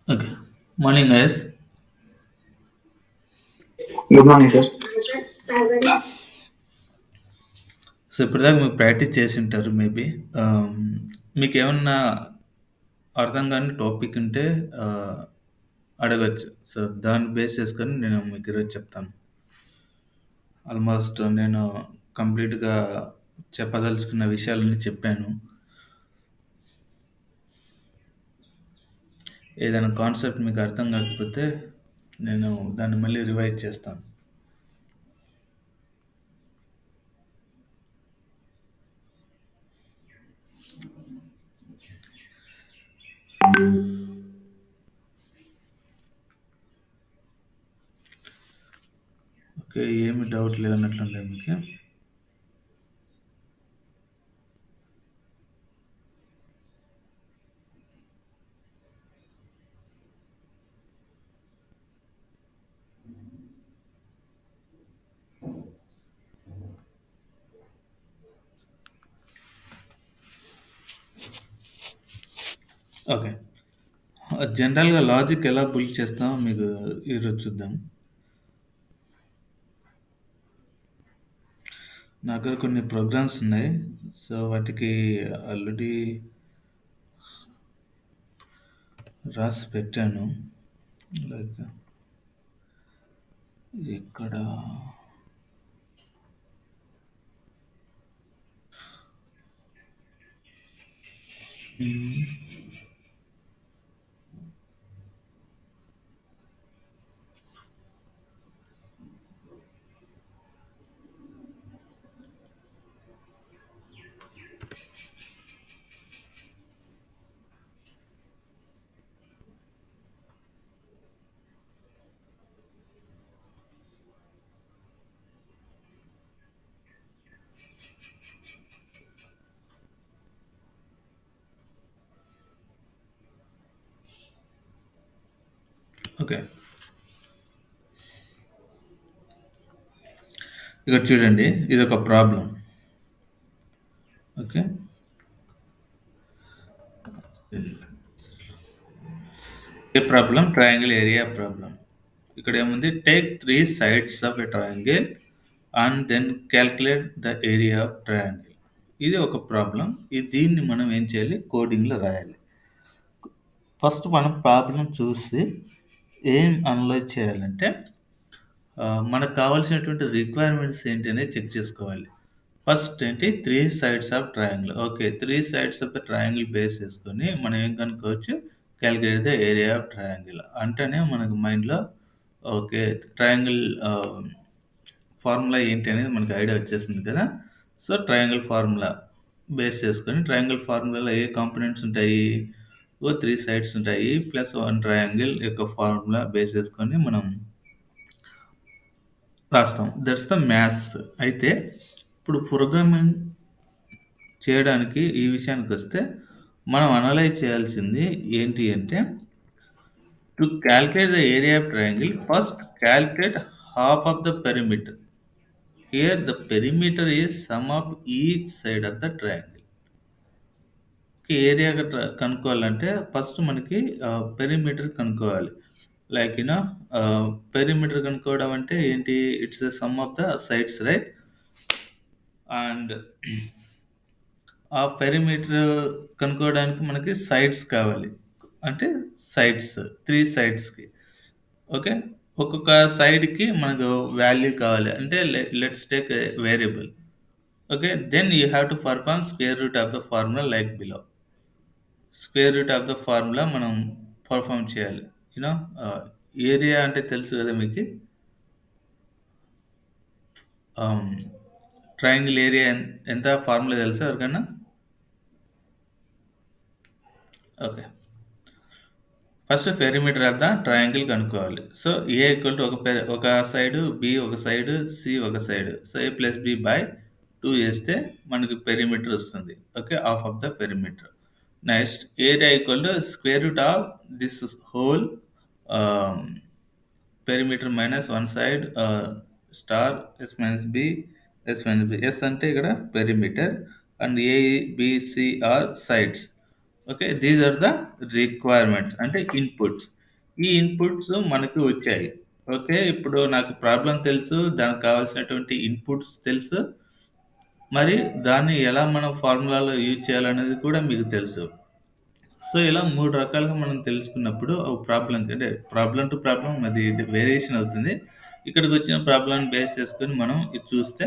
Okay. Morning, guys. Good morning, sir. So ఇప్పటిదాకా మీరు practice చేసి ఉంటారు మేబీ. మీకు ఏమన్నా అర్థం కాని టాపిక్ ఉంటే అడగచ్చు. సో దాన్ని బేస్ చేసుకొని నేను మీకు ఈరోజు చెప్తాను. ఆల్మోస్ట్ నేను కంప్లీట్గా చెప్పదలుచుకున్న విషయాలన్నీ చెప్పాను. ఏదైనా కాన్సెప్ట్ మీకు అర్థం కాకపోతే నేను దాన్ని మళ్ళీ రివైజ్ చేస్తాను. ఓకే, ఏమి డౌట్ లేదన్నట్లుండే మీకు. ఓకే, జనరల్గా లాజిక్ ఎలా బిల్డ్ చేస్తామో మీకు ఈరోజు చూద్దాం. నా దగ్గర కొన్ని ప్రోగ్రామ్స్ ఉన్నాయి. సో వాటికి ఆల్రెడీ రాసి పెట్టాను. లైక్ ఇక్కడ ఓకే, ఇక్కడ చూడండి, ఇది ఒక ప్రాబ్లం. ఓకే, ఏ ప్రాబ్లం? Triangle area problem. ఇక్కడ ఏముంది? Take three sides of a triangle and then calculate the area of triangle. ఇది ఒక ప్రాబ్లం. దీన్ని మనం ఏం చేయాలి? కోడింగ్లో రాయాలి. ఫస్ట్ మనం ప్రాబ్లం చూసి ఏం అనలైజ్ చేయాలంటే మనకు కావాల్సినటువంటి రిక్వైర్మెంట్స్ ఏంటి అనేది చెక్ చేసుకోవాలి. ఫస్ట్ ఏంటి? Three sides of triangle. Okay, three sides of the triangle base చేసుకొని మనం ఏం కనుక్కోవచ్చు? Calculate the area of triangle అంటేనే మనకు మైండ్లో ఓకే, ట్రయాంగిల్ ఫార్ములా ఏంటి అనేది మనకు ఐడియా వచ్చేసింది కదా. సో ట్రయాంగిల్ ఫార్ములా బేస్ చేసుకొని, ట్రయాంగిల్ ఫార్ములాలో ఏ కాంపోనెంట్స్ ఉంటాయి? త్రీ సైడ్స్ ఉంటాయి ప్లస్ వన్ ట్రయాంగిల్ యొక్క ఫార్ములా బేస్ చేసుకొని మనం రాస్తాం. That's the maths. అయితే ఇప్పుడు ప్రోగ్రామింగ్ చేయడానికి ఈ విషయానికి వస్తే మనం అనలైజ్ చేయాల్సింది ఏంటి అంటే, to calculate the area of triangle first calculate half of the perimeter. Here the perimeter is sum of each side of the triangle. Area కనుక్కోవాలంటే ఫస్ట్ మనకి పెరిమీటర్ కనుక్కోవాలి. లైక్ పెరిమీటర్ కనుక్కోవడం అంటే ఏంటి? It's the sum of the sides, right? And ఆ perimeter కనుక్కోవడానికి మనకి sides కావాలి. అంటే సైడ్స్, త్రీ సైడ్స్కి. ఓకే, ఒక్కొక్క సైడ్కి మనకు వాల్యూ కావాలి. అంటే let's take variable. Okay, then you have to perform square root of the formula like below. Square root of the formula మనం పర్ఫామ్ చేయాలి. యూనో ఏరియా అంటే తెలుసు కదా మీకు. ట్రయాంగిల్ ఏరియా ఎంత ఫార్ములా తెలుసా ఎవరికన్నా? Okay, first perimeter of the triangle కనుక్కోవాలి. సో ఏ ఈక్వల్ టు ఒక సైడ్, బి ఒక సైడ్, సి ఒక side. So A plus B by 2 వేస్తే మనకి పెరిమీటర్ వస్తుంది. Okay, half of the perimeter. Next area equal to square root of this whole perimeter minus one side star S minus B, S minus B. S అంటే ఇక్కడ perimeter and A, B, C are sides. Okay. These are the requirements అంటే inputs. ఈ inputs మనకు వచ్చాయి. Okay. ఇప్పుడు నాకు problem తెలుసు. దానికి కావాల్సినటువంటి ఇన్‌పుట్స్ తెలుసు. మరి దాన్ని ఎలా మనం ఫార్ములాలో యూజ్ చేయాలనేది కూడా మీకు తెలుసు. సో, ఇలా 3 రకాలుగా మనం తెలుసుకున్నప్పుడు ఒక ప్రాబ్లమ్‌కి అంటే ప్రాబ్లమ్ టు ప్రాబ్లమ్ అది వేరియేషన్ అవుతుంది. ఇక్కడికొచ్చిన ప్రాబ్లమ్‌ని బేస్ చేసుకొని మనం ఇది చూస్తే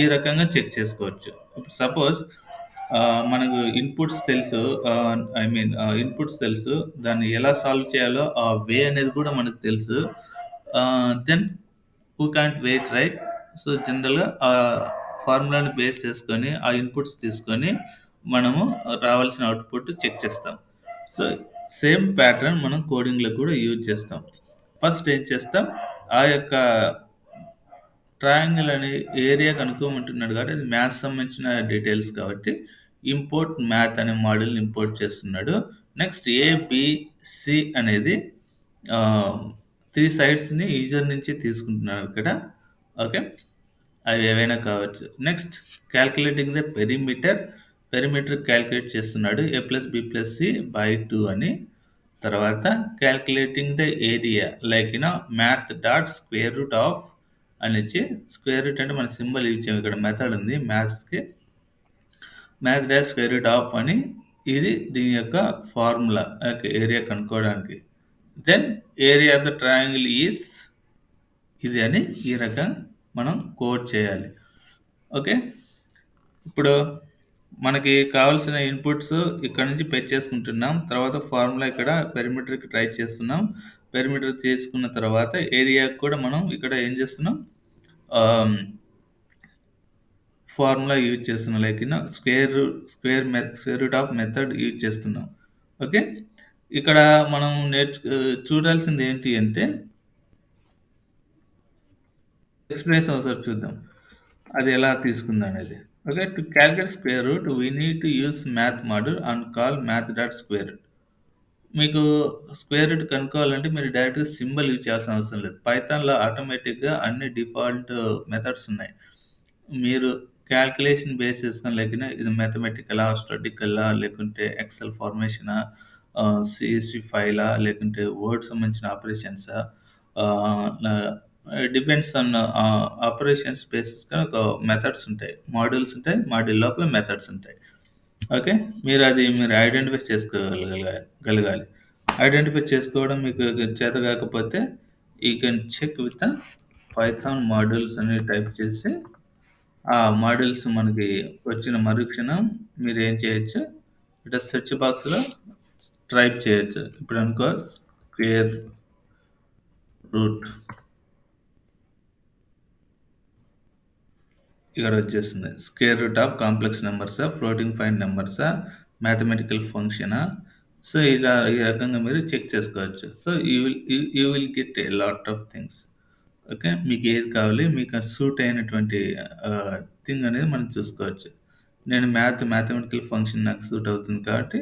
ఈ రకంగా చెక్ చేసుకోవచ్చు. ఇప్పుడు సపోజ్ మనకు ఇన్‌పుట్స్ తెలుసు. ఇన్‌పుట్స్ తెలుసు. దాన్ని ఎలా సాల్వ్ చేయాలో ఆ వే అనేది కూడా మనకు తెలుసు. Then who can't wait right? So, జనరల్‌గా ఫార్ములాని బేస్ చేసుకొని, ఆ ఇన్‌పుట్స్ తీసుకొని మనము రావాల్సిన అవుట్‌పుట్ చెక్ చేస్తాం. సో, సేమ్ ప్యాటర్న్ మనం కోడింగ్‌లో కూడా యూజ్ చేస్తాం. ఫస్ట్ ఏం చేస్తాం, ఆ యొక్క ట్రయాంగిల్ అనే ఏరియా కనుక్కోమంటున్నాడు కాబట్టి, అది మ్యాథ్స్ సంబంధించిన డీటెయిల్స్ కాబట్టి, ఇంపోర్ట్ మ్యాథ్ అనే మోడల్‌ని ఇంపోర్ట్ చేస్తున్నాడు. నెక్స్ట్ ఏ, బి, సి అనేది ఆహ్, 3 సైడ్స్‌ని యూజర్ నుంచి తీసుకుంటున్నాడు ఇక్కడ. ఓకే. అవి ఏవైనా కావచ్చు. Next calculating the perimeter. Perimeter calculate చేస్తున్నాడు. a+b+c బై 2 అని. తర్వాత calculating the area like math dot square root of అనిచ్చి స్క్వేర్ రూట్ అంటే మన సింబల్ ఇచ్చాము. ఇక్కడ మెథడ్ ఉంది మ్యాథ్స్‌కి. Math dash square root of అని ఇది దీని యొక్క ఫార్ములా ఏరియా కనుక్కోవడానికి. Then area of the triangle is ఇది అని ఈ రకంగా మనం కోడ్ చేయాలి. ఓకే. ఇప్పుడు మనకి కావాల్సిన ఇన్‌పుట్స్ ఇక్కడ నుంచి ఫెచ్ చేసుకుంటున్నాం. తర్వాత ఫార్ములా ఇక్కడ పెరిమీటర్‌కి ట్రై చేస్తున్నాం. పెరిమీటర్ చేసుకున్న తర్వాత ఏరియాకి కూడా మనం ఇక్కడ ఏం చేస్తున్నాం? ఆహ్, ఫార్ములా యూజ్ చేస్తున్నాం. Like square root of method use చేస్తున్నాం. ఓకే. ఇక్కడ మనం చూడాల్సింది ఏంటి అంటే ఎక్స్‌ప్లనేషన్ ఒకసారి చూద్దాం. అది ఎలా తీసుకుందనేది. Okay. To calculate square root we need to use math module and call math dot square root. మీకు స్క్వేర్ రూట్ కనుక్కోవాలంటే మీరు డైరెక్ట్‌గా సింబల్ యూజ్ చేయాల్సిన అవసరం లేదు. పైథాన్‌లో ఆటోమేటిక్‌గా అన్ని డిఫాల్ట్ మెథడ్స్ ఉన్నాయి. మీరు కాలిక్యులేషన్ బేస్ చేసుకొని ఇది మ్యాథమెటికలా, స్టాటికలా లేకుంటే ఎక్సెల్ ఫార్మేషనా, సీఎస్‌వి ఫైలా లేకుంటే వర్డ్ సంబంధించిన ఆపరేషన్సా, ఆహ్, న డిపెండ్స్ ఆన్ ఆపరేషన్స్ బేసిస్‌గా ఒక మెథడ్స్ ఉంటాయి. మాడ్యూల్స్ ఉంటాయి. మాడ్యూల్ లోపల మెథడ్స్ ఉంటాయి. ఓకే. మీరు ఐడెంటిఫై గలగాలి. ఐడెంటిఫై చేసుకోవడం మీకు చేత కాకపోతే you can check with the python modules అని టైప్ చేసి, ఆ మాడ్యూల్స్ మనకి వచ్చిన మరుక్షణం మీరేం చేయొచ్చు, ఇట్లా సెర్చ్ బాక్స్‌లో టైప్ చేయొచ్చు. ఇప్పుడనుకో స్క్వేర్ రూట్ ఇక్కడొచ్చేస్తుంది. స్క్వేర్ రూట్ ఆఫ్ కాంప్లెక్స్ నంబర్సా, ఫ్లోటింగ్ పాయింట్ నంబర్సా, మ్యాథమెటికల్ ఫంక్షనా. సో, ఇలా ఈ రకంగా మీరు చెక్ చేసుకోవచ్చు. So, you will get a lot of things. Okay. మీకేది కావాలి, మీకు సూట్ అయినటువంటి థింగ్ అనేది మనం చూసుకోవచ్చు. నేను మ్యాథమెటికల్ ఫంక్షన్ నాకు సూట్ అవుతుంది కాబట్టి,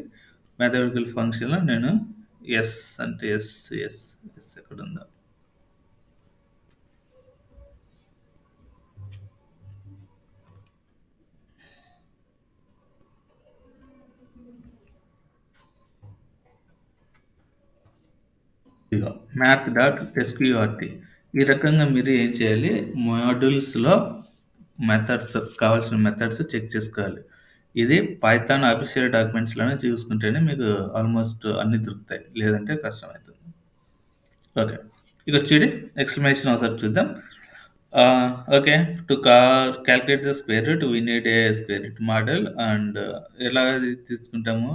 మ్యాథమెటికల్ ఫంక్షన్‌లో నేను యెస్ అంటే యెస్ ఎక్కడుందో ఇదిగో మ్యాథ్ డాట్ ఎస్‌క్యూఆర్‌టీ. ఈ రకంగా మీరు ఏం చేయాలి, మాడ్యూల్స్‌లో కావాల్సిన మెథడ్స్ చెక్ చేసుకోవాలి. ఇది పైథాన్ అఫీషియల్ డాక్యుమెంట్స్‌లోనే చూసుకుంటేనే మీకు ఆల్‌మోస్ట్ అన్నీ దొరుకుతాయి. లేదంటే కష్టమైతుంది. ఓకే. ఇక చూడు ఎక్స్‌ప్లనేషన్ ఒకసారి చూద్దాం. Okay. To calculate the square root we need a square root model and ఎలా అది తీసుకుంటాము,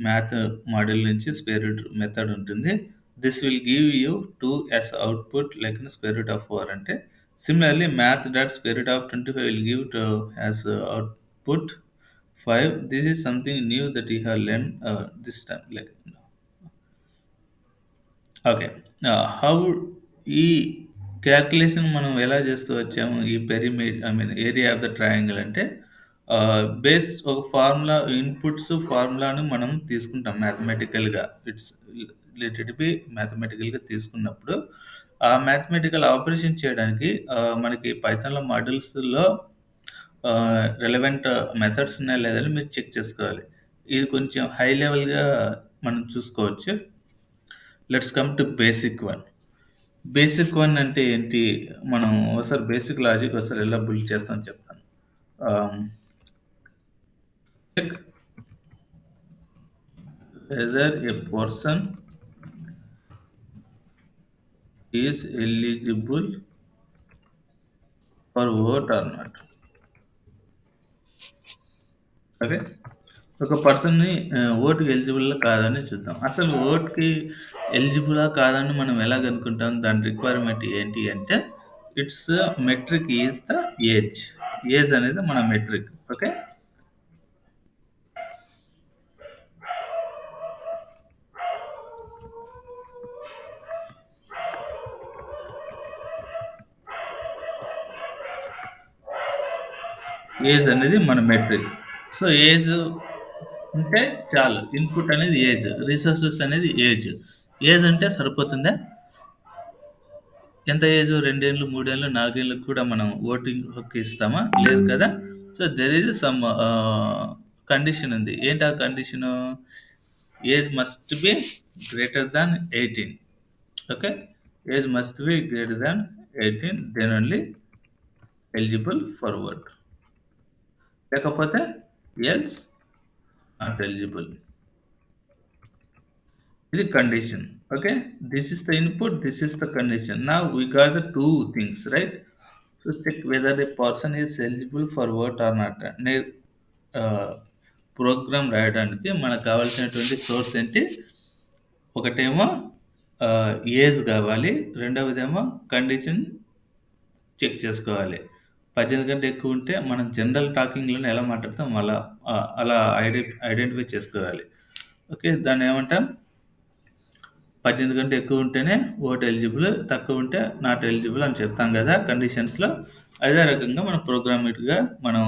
మ్యాథ్ మోడల్ నుంచి స్క్వేర్ రూట్ మెథడ్ ఉంటుంది. This will give you 2 as output like square root of 4 అంటే సిమిలర్‌లీ math dot square root of 25 will give as output 5. This is something new that you have learned this time okay. How ఈ calculation మనం ఎలా చేస్తూ వచ్చాము? ఈ area of the triangle అంటే ఒక ఫార్ములా ఫార్ములాను మనం తీసుకుంటాం మ్యాథమెటికల్‌గా. ఇట్స్ లెట్ బి మ్యాథమెటికల్‌గా తీసుకున్నప్పుడు, ఆ మ్యాథమెటికల్ ఆపరేషన్ చేయడానికి మనకి పైథాన్‌లో మాడ్యూల్స్‌లో రెలెవెంట్ మెథడ్స్ ఉన్నాయా లేదా అని మీరు చెక్ చేసుకోవాలి. ఇది కొంచెం హై లెవెల్‌గా మనం చూసుకోవచ్చు. Let's come to basic one. Basic one అంటే ఏంటి? మనం ఒకసారి బేసిక్ లాజిక్ ఒకసారి ఎలా బిల్డ్ చేస్తామో చెప్తాను. Ah, check whether a person is eligible for vote or not. Okay. ఒక పర్సన్‌ని ఓట్‌కి ఎలిజిబులా కాదని చూద్దాం. అసలు ఓట్‌కి ఎలిజిబులా కాదని మనం ఎలా కనుక్కుంటాం? దాని రిక్వైర్మెంట్ ఏంటి అంటే it's metric is the age. Age అనేది మన మెట్రిక్. ఓకే. ఏజ్ అనేది మన మెట్రిక్. సో, ఏజ్ ఉంటే చాలు. ఇన్‌పుట్ అనేది ఏజ్. రిసోర్సెస్ అనేది ఏజ్. ఏజ్ అంటే సరిపోతుందా? ఎంత ఏజు 2 ఏళ్ళు, 3 ఏళ్ళు, 4 ఏళ్ళకి కూడా మనం ఓటింగ్ హక్కు ఇస్తామా? లేదు కదా! So, there is some condition ఉంది. ఏంటి ఆ condition? Age must be greater than 18. Okay. Age must be greater than 18 then only eligible for vote. లేకపోతే ఎల్స్ నాట్ ఎలిజిబుల్. ఇది condition. Okay. This is the input, this is the condition. Now we got the 2 things right? So, check whether a person is eligible for vote or not అనే ah, programme రాయడానికి మనకు కావాల్సినటువంటి source ఏంటి? ఒకటేమో age కావాలి. రెండవదేమో condition check చేసుకోవాలి. 18 కంటే ఎక్కువ ఉంటే మనం జనరల్ టాకింగ్‌లోనే ఎలా మాట్లాడతాం అలా ఐడెంటిఫై చేసుకోవాలి. ఓకే. దాన్నేమంటాం? 18 కంటే ఎక్కువ ఉంటేనే ఓట్ ఎలిజిబుల్. తక్కువ ఉంటే నాట్ ఎలిజిబుల్ అని చెప్తాం గదా! కండిషన్స్‌లో. అదే రకంగా మనం ప్రోగ్రామేటిక్‌గా మనం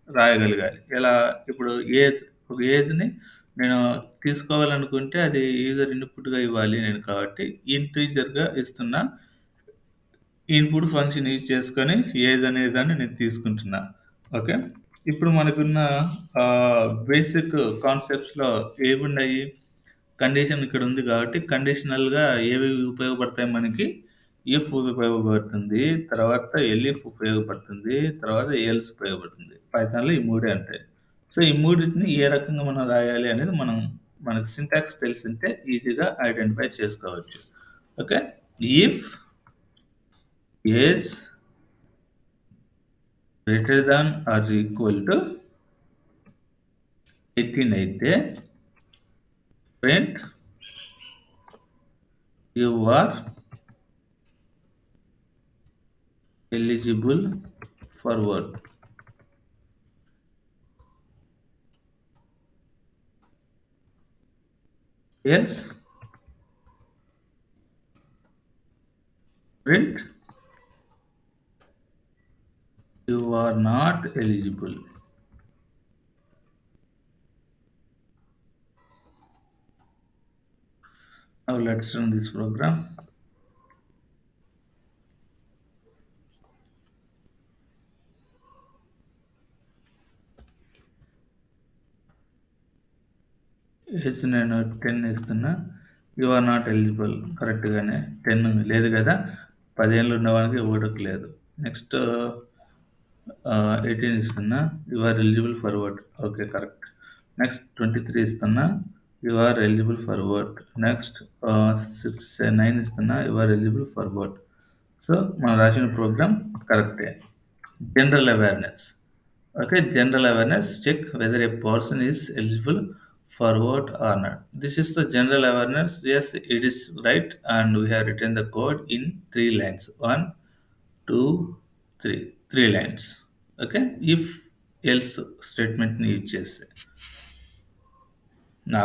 రాయగలగాలి. ఎలా? ఇప్పుడు ఏజ్ ఒక ఏజ్‌ని నేను తీసుకోవాలనుకుంటే అది యూజర్ ఇన్‌పుట్‌గా ఇవ్వాలి నేను కాబట్టి ఇంటీజర్‌గా ఇస్తున్నా. ఇన్‌పుట్ ఫంక్షన్ యూజ్ చేసుకొని ఏజ్ అనే దాన్ని నేను తీసుకుంటున్నా. ఓకే. ఇప్పుడు మనకున్న బేసిక్ కాన్సెప్ట్స్‌లో ఏమున్నాయి? కండిషన్ ఇక్కడ ఉంది కాబట్టి కండిషనల్‌గా ఏవి ఉపయోగపడతాయి మనకి? ఇఫ్ ఉపయోగపడుతుంది. తర్వాత ఎల్ఇఫ్ ఉపయోగపడుతుంది. తర్వాత ఎల్స్ ఉపయోగపడుతుంది. పైథాన్‌లో ఈ మూడే ఉంటాయి. సో, ఈ మూడిటిని ఏ రకంగా మనం రాయాలి అనేది మనకు సింటాక్స్ తెలిసుంటే ఈజీగా ఐడెంటిఫై చేసుకోవచ్చు. Okay. If age greater than or equal to 18 అయితే print you are eligible for vote. Else print you are not eligible. Now let's run this program. Age నేను 10 ఇస్తున్నా. యూ ఆర్ నాట్ ఎలిజిబుల్ కరెక్ట్‌గానే 10 లేదు కదా! 10 ఏళ్ళు ఉన్నవానికి ఓటుకు లేదు. నెక్స్ట్ 18 ఇస్తున్నా. You are eligible for vote. Okay. Correct. Next 23 ఇస్తున్నా. You are eligible for vote. Next 9 ఇస్తున్నా. You are eligible for vote. So, మనం రాసిన ప్రోగ్రామ్ కరెక్టే. General awareness. Okay, general awareness check whether a person is eligible for vote or not. This is the general awareness. Yes, it is right, and we have written the code in 3 lines. One, two, three. 3 lines. Okay, if else statement ని use చేస్తే. నా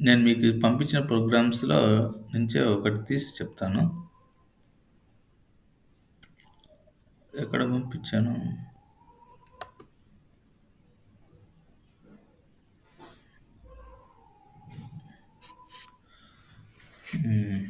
నేను మీకు పంపించిన ప్రోగ్రామ్స్‌లో నుంచే ఒకటి తీసి చెప్తాను. ఎక్కడ పంపించాను? హ్మ్.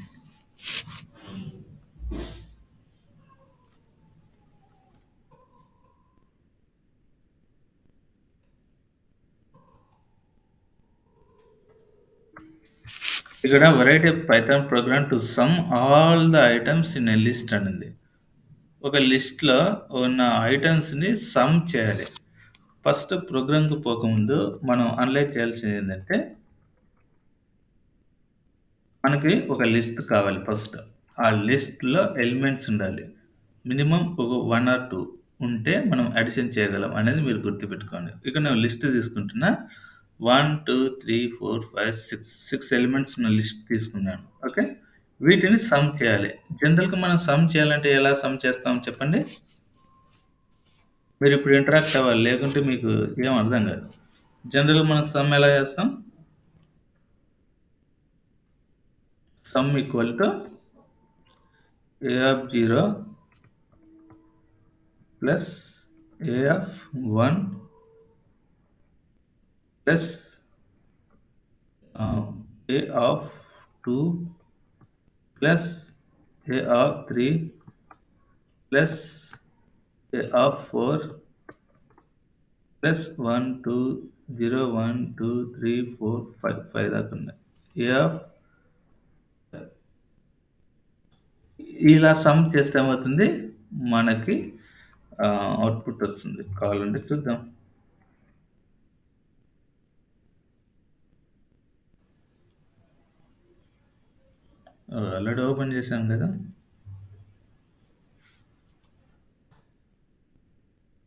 ఇక్కడ variety Python program to some all the items in a list అనింది. ఒక లిస్ట్‌లో ఉన్న ఐటెమ్స్‌ని సమ్ చేయాలి. ఫస్ట్ ప్రోగ్రామ్‌కి పోకముందు మనం అనలైజ్ చేయాల్సిందేంటంటే, మనకి ఒక లిస్ట్ కావాలి ఫస్ట్. ఆ లిస్ట్‌లో ఎలిమెంట్స్ ఉండాలి. మినిమమ్ ఒక 1 ఆర్ 2 ఉంటే మనం అడిషన్ చేయగలం అనేది మీరు గుర్తుపెట్టుకోండి. ఇక్కడ నేను లిస్ట్ తీసుకుంటున్నా. 1, 2, 3, 4, 5, 6 ఎలిమెంట్స్ ఉన్న లిస్ట్ తీసుకున్నాను. ఓకే. వీటిని సమ్ చేయాలి. జనరల్‌గా మనం సమ్ చేయాలంటే ఎలా సమ్ చేస్తాం చెప్పండి? మీరిప్పుడు ఇంటరాక్ట్ అవ్వాలి. లేకుంటే మీకు ఏం అర్థం కాదు. జనరల్‌గా మనం సమ్ ఎలా చేస్తాం? Sum equal to A of 0 plus A of 1 plus A of 2 plus A of 3 plus A of 4 plus 1, 2, 0, 1, 2, 3, 4, 5 దాకా ఉన్నాయి. ఏ ఆఫ్ ఇలా సమ్ చేస్తే ఏమవుతుంది? మనకి అవుట్‌పుట్ వస్తుంది. కావాలంటే చూద్దాం. ఆల్రెడీ ఓపెన్ చేశాం కదా!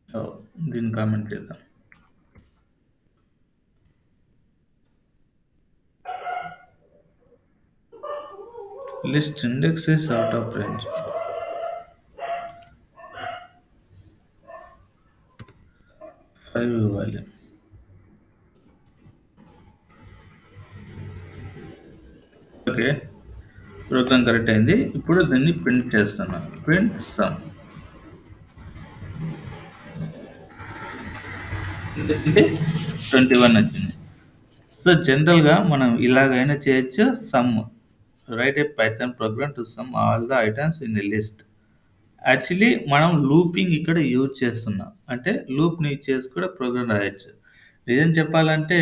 ఓహ్! దీన్ని కామెంట్ చేద్దాం. List index is out of range. 5 ఇవ్వాలి. ఓకే. ప్రోగ్రామ్ కరెక్ట్ అయింది. ఇప్పుడు దీన్ని ప్రింట్ చేస్తున్నాను. Print some. అంటే 21 వచ్చింది. సో, జనరల్‌గా మనం ఇలాగైనా చేయొచ్చు. Some right A Python program to some all the items in a list. Actually మనం లూపింగ్ ఇక్కడ యూజ్ చేస్తున్నాం. అంటే లూప్‌ని యూజ్ చేసి కూడా ప్రోగ్రామ్ రాయొచ్చు. నిజం చెప్పాలంటే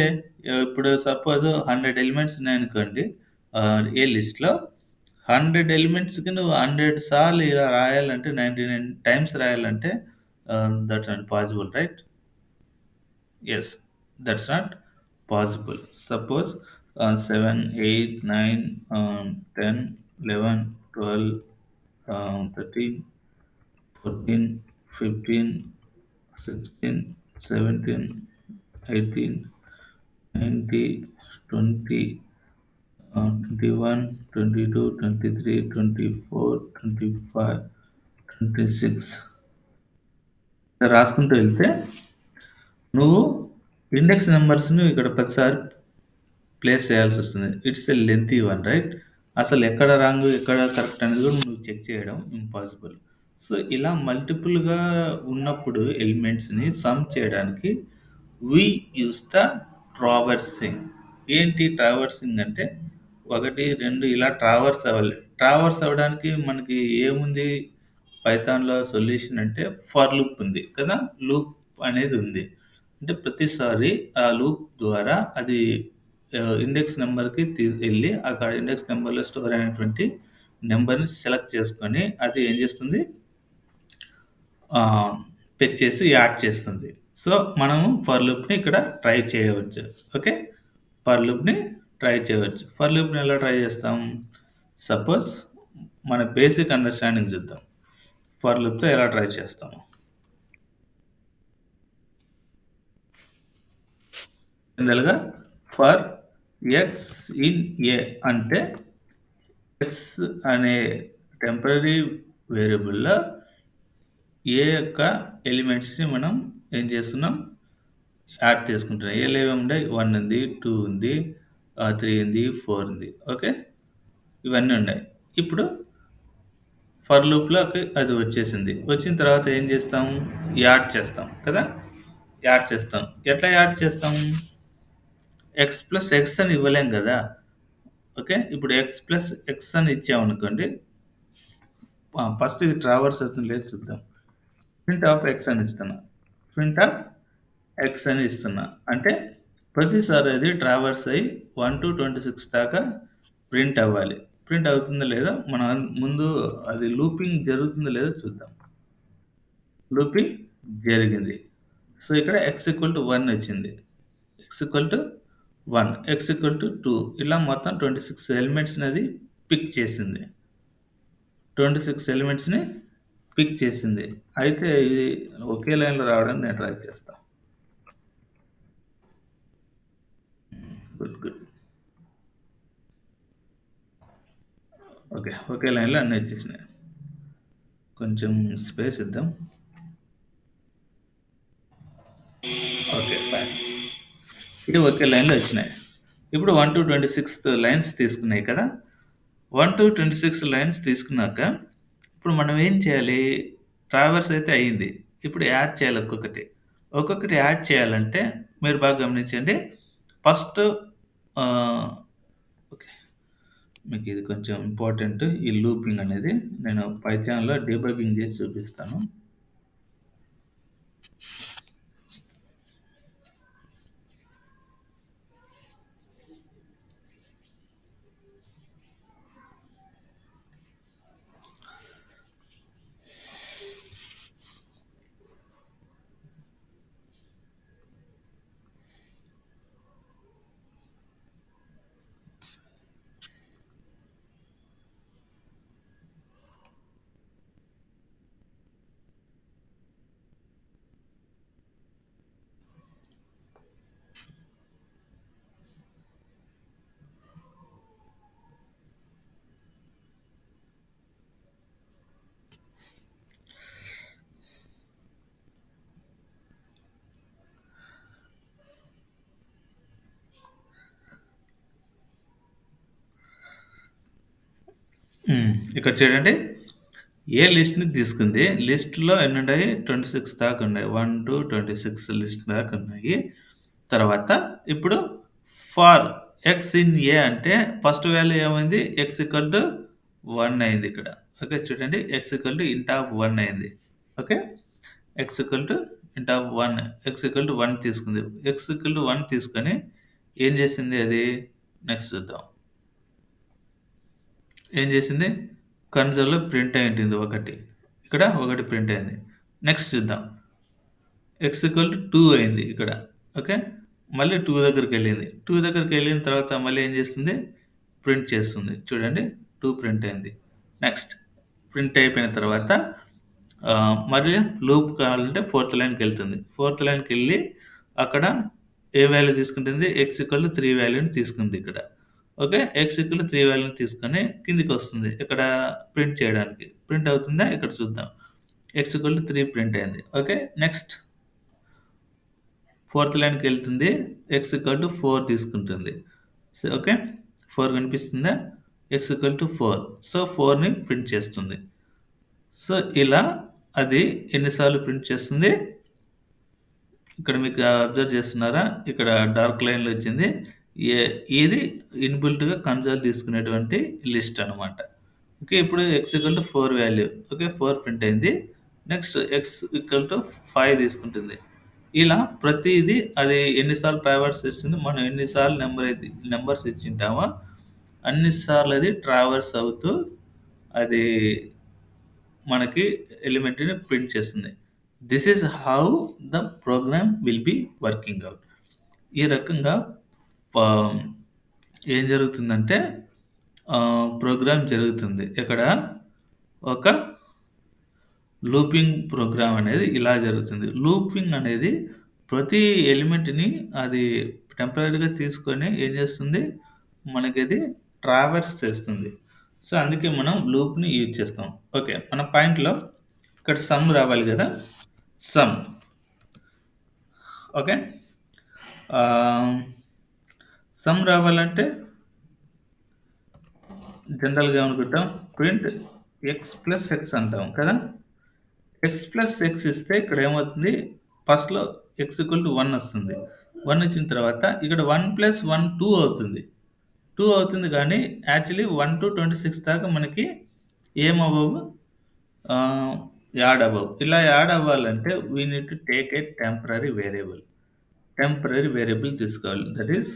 ఇప్పుడు సపోజ్ 100 ఎలిమెంట్స్ ఉన్నాయనుకోండి ఏ లిస్ట్‌లో 100 ఎలిమెంట్స్‌కి నువ్వు 100 సార్లు ఇలా రాయాలంటే 99 టైమ్స్ రాయాలంటే that's not possible right? Yes, that's not possible. Suppose 7, 8, 9, 10, 11, 12, 13, 14, 15, 16, 17, 18, 19, 20, 21, 22, 23, 24, 25, 26 రాసుకుంటూ వెళ్తే నువ్వు ఇండెక్స్ నంబర్స్‌ని ఇక్కడ ప్రతిసారి ప్లేస్ చేయాల్సొస్తుంది. It's a lengthy one right? అసలు ఎక్కడ రాంగ్, ఎక్కడ కరెక్ట్ అనేది కూడా నువ్వు చెక్ చేయడం ఇంపాసిబుల్. సో, ఇలా మల్టిపుల్‌గా ఉన్నప్పుడు ఎలిమెంట్స్‌ని సమ్ చేయడానికి వి యూజ్ ద ట్రావర్సింగ్. ఏంటి ట్రావర్సింగ్ అంటే 1, 2 ఇలా ట్రావర్స్ అవ్వాలి. ట్రావర్స్ అవ్వడానికి మనకి ఏముంది పైథాన్‌లో సొల్యూషన్ అంటే ఫర్ లూప్ ఉంది కదా! లూప్ అనేది ఉంది. అంటే ప్రతిసారి ఆ లూప్ ద్వారా అది ఇండెక్స్ నంబర్‌కి ఎళ్లి అక్కడ ఇండెక్స్ నంబర్‌లో స్టోర్ అయినటువంటి నంబర్‌ని సెలెక్ట్ చేసుకొని అది ఏం చేస్తుంది ఆహ్, ఫెచ్ చేసి యాడ్ చేస్తుంది. సో, మనము ఫర్ లూప్‌ని ఇక్కడ ట్రై చేయవచ్చు. ఓకే. ఫర్ లూప్‌ని ట్రై చేయవచ్చు. ఫర్ లూప్‌ని ఎలా ట్రై చేస్తాం? సపోజ్ మన బేసిక్ అండర్‌స్టాండింగ్ చూద్దాం. ఫర్ లూప్‌తో ఎలా ట్రై చేస్తాము? జనరల్‌గా ఫర్ ఎక్స్ ఇన్ ఏ అంటే ఎక్స్ అనే టెంపరరీ వేరియబుల్‌లో ఏ యొక్క ఎలిమెంట్స్‌ని మనం ఏం చేస్తున్నాం? యాడ్ చేసుకుంటున్నాం. ఏవేవి ఉన్నాయి? 1 ఉంది, 2 ఉంది, 3 ఉంది, 4 ఉంది. ఓకే. ఇవన్నీ ఉన్నాయి. ఇప్పుడు ఫర్ లూప్‌లోకి అది వచ్చేసింది. వచ్చిన తర్వాత ఏం చేస్తాం? యాడ్ చేస్తాం కదా! యాడ్ చేస్తాం. ఎట్లా యాడ్ చేస్తాం? ఎక్స్ ప్లస్ ఎక్స్ అని ఇవ్వలేం గదా! ఓకే. ఇప్పుడు ఎక్స్ ప్లస్ ఎక్స్ అని ఇచ్చామనుకోండి. ఫస్ట్ ఇది ట్రావర్స్ అవుతుందో లేదో చూద్దాం. ప్రింట్ ఆఫ్ ఎక్స్ అని ఇస్తున్నా. ప్రింట్ ఆఫ్ ఎక్స్ అని ఇస్తున్నా. అంటే ప్రతిసారి అది ట్రావర్స్ అయ్యి 1-26 దాకా ప్రింట్ అవ్వాలి. ప్రింట్ అవుతుందా లేదా మనం ముందు అది లూపింగ్ జరుగుతుందో లేదో చూద్దాం. లూపింగ్ జరిగింది. సో, ఇక్కడ x 1 వచ్చింది. x 1, x 2 ఇలా మొత్తం 26 ఎలిమెంట్స్‌ని అది పిక్ చేసింది. 26 ఎలిమెంట్స్‌ని పిక్ చేసింది. అయితే ఇది ఒకే లైన్‌లో రావడానికి నేను ట్రై చేస్తా. గుడ్. గుడ్. ఓకే. ఒకే లైన్‌లో అన్నీ వచ్చేసినాయి. కొంచెం స్పేస్ ఇద్దాం. ఓకే. ఫైన్. ఇది ఒకే లైన్‌లో వచ్చినాయి. ఇప్పుడు 1-26 లైన్స్ తీసుకున్నాయి కదా! 1-26 లైన్స్ తీసుకున్నాక, ఇప్పుడు మనం ఏం చేయాలి? ట్రావర్స్ అయితే అయింది. ఇప్పుడు యాడ్ చేయాలి ఒక్కొక్కటి. ఒక్కొక్కటి యాడ్ చేయాలంటే మీరు బాగా గమనించండి. ఫస్ట్ ఆహ్, ఓకే. మీకిది కొంచెం ఇంపార్టెంట్. ఈ లూపింగ్ అనేది. నేను పైథాన్‌లో డీబగ్గింగ్ చేసి చూపిస్తాను. ఇక్కడ చూడండి. ఏ లిస్ట్‌ని తీసుకుంది. లిస్ట్‌లో ఎన్నున్నాయి? 26 దాకా ఉన్నాయి. 1-26 లిస్ట్ దాకా ఉన్నాయి. తర్వాత ఇప్పుడు ఫార్ ఎక్స్ ఇన్ ఏ అంటే ఫస్ట్ వాల్యూ ఏమైంది? x 1 అయింది ఇక్కడ. ఓకే. చూడండి. ఇంట్ ఆఫ్ 1 అయింది. ఓకే. ఇంట్ ఆఫ్ 1 1 తీసుకుంది. 1 తీసుకొని ఏం చేసింది అది? నెక్స్ట్ చూద్దాం. ఏం చేసింది? కన్సోల్‌లో ప్రింట్ అయి ఉంటుంది ఒకటి. ఇక్కడ ఒకటి ప్రింట్ అయింది. నెక్స్ట్ చూద్దాం. x 2 అయింది ఇక్కడ. ఓకే. మళ్ళీ 2 దగ్గరికెళ్ళింది. 2 దగ్గరికెళ్ళిన తర్వాత మళ్ళీ ఏం చేస్తుంది? ప్రింట్ చేస్తుంది. చూడండి 2 ప్రింట్ అయింది. నెక్స్ట్ ప్రింట్ అయిపోయిన తర్వాత మళ్ళీ లూప్ కావాలంటే ఫోర్త్ లైన్‌కెళ్తుంది. ఫోర్త్ లైన్‌కెళ్ళి అక్కడ ఏ వాల్యూ తీసుకుంటుంది? x 3 వాల్యూని తీసుకుంది ఇక్కడ. ఓకే. x 3 వాల్యూని తీసుకొని కిందికొస్తుంది. ఇక్కడ ప్రింట్ చేయడానికి. ప్రింట్ అవుతుందా? ఇక్కడ చూద్దాం. x 3 ప్రింట్ అయింది. ఓకే. నెక్స్ట్ ఫోర్త్ లైన్‌కెళ్తుంది. x 4 తీసుకుంటుంది. So, okay. 4 కనిపిస్తుందా? x 4. సో, 4ని ప్రింట్ చేస్తుంది. సో, ఇలా అది ఎన్ని సార్లు ప్రింట్ చేస్తుంది? ఇక్కడ మీకు అబ్జర్వ్ చేస్తున్నారా? ఇక్కడ డార్క్ లైన్‌లో వచ్చింది. ఏ ఇది ఇన్‌బిల్ట్‌గా కన్సోల్ తీసుకునేటువంటి లిస్ట్ అనమాట. ఓకే. ఇప్పుడు x 4 వాల్యూ. ఓకే. 4 ప్రింట్ అయింది. నెక్స్ట్ x 5 తీసుకుంటుంది. ఇలా ప్రతీది అది ఎన్ని సార్లు ట్రావర్స్ చేస్తుంది, మనం ఎన్ని సార్లు నంబర్స్ ఇచ్చింటామో అన్ని సార్లు అది ట్రావర్స్ అవుతూ అది మనకి ఎలిమెంట్‌ని ప్రింట్ చేస్తుంది. This is how the program will be working out. ఈ రకంగా ఫ ఏం జరుగుతుందంటే ప్రోగ్రామ్ జరుగుతుంది. ఇక్కడ ఒక లూపింగ్ ప్రోగ్రామ్ అనేది ఇలా జరుగుతుంది. లూపింగ్ అనేది ప్రతి ఎలిమెంట్‌ని అది టెంపరరీగా తీసుకొని ఏం చేస్తుంది? మనకది ట్రావర్స్ చేస్తుంది. సో, అందుకే మనం లూప్‌ని యూజ్ చేస్తాం. ఓకే. మన పాయింట్‌లో ఇక్కడ సమ్ రావాలి గదా! సమ్. ఓకే. ఆహ్, సమ్ రావాలంటే జనరల్‌గా ఏమనుకుంటాం? ప్రింట్ x అంటాం కదా! x ఇస్తే ఇక్కడ ఏమవుతుంది? ఫస్ట్‌లో x 1 వస్తుంది. 1 వచ్చిన తర్వాత ఇక్కడ 1 + 1 2 అవుతుంది. 2 అవుతుంది గానీ యాక్చువల్లీ 1-26 దాకా మనకి ఏమవ్వవు? ఆహ్, యాడ్ అవ్వవు. ఇలా యాడ్ అవ్వాలంటే need to take a temporary variable. Temporary variable తీసుకోవాలి. దట్ ఈస్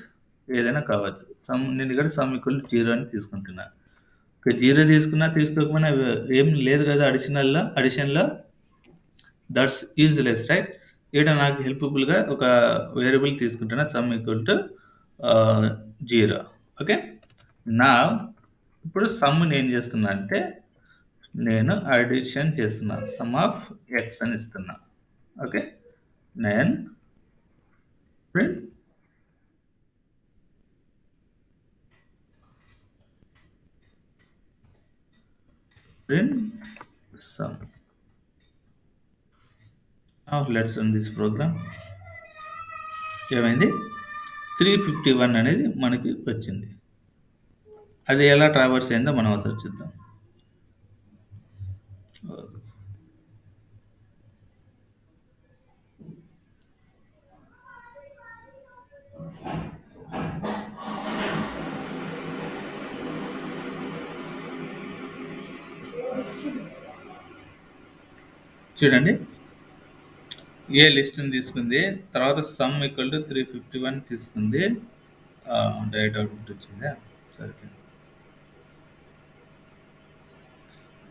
ఏదైనా కావచ్చు. నేను ఇక్కడ సమ్ ఈక్వల్ టు 0 అని తీసుకుంటున్నా. ఓకే. 0 తీసుకున్నా, తీసుకోకపోయినా ఏం లేదు కదా అడిషన్‌లో దట్స్ యూజ్‌లెస్ రైట్? ఈడ నాకు హెల్పబుల్‌గా ఒక వేరియబుల్ తీసుకుంటున్నా sum equal to 0. Okay. Now ఇప్పుడు సమ్‌ని ఏం చేస్తున్నా అంటే నేను అడిషన్ చేస్తున్నా. సమ్ ఆఫ్ ఎక్స్ అని ఇస్తున్నా. ఓకే. నేను print print sum. Now let's run this program. ఏమైంది? 351 అనేది మనకి వచ్చింది. అది ఎలా ట్రావర్స్ అయిందో మనం ఒకసారి చూద్దాం. చూడండి. ఏ లిస్ట్‌ని తీసుకుంది. తర్వాత సమ్ ఈక్వల్ టు 351 తీసుకుంది. డైరెక్ట్ అవుట్‌పుట్ వచ్చిందా? సరిపోయింది.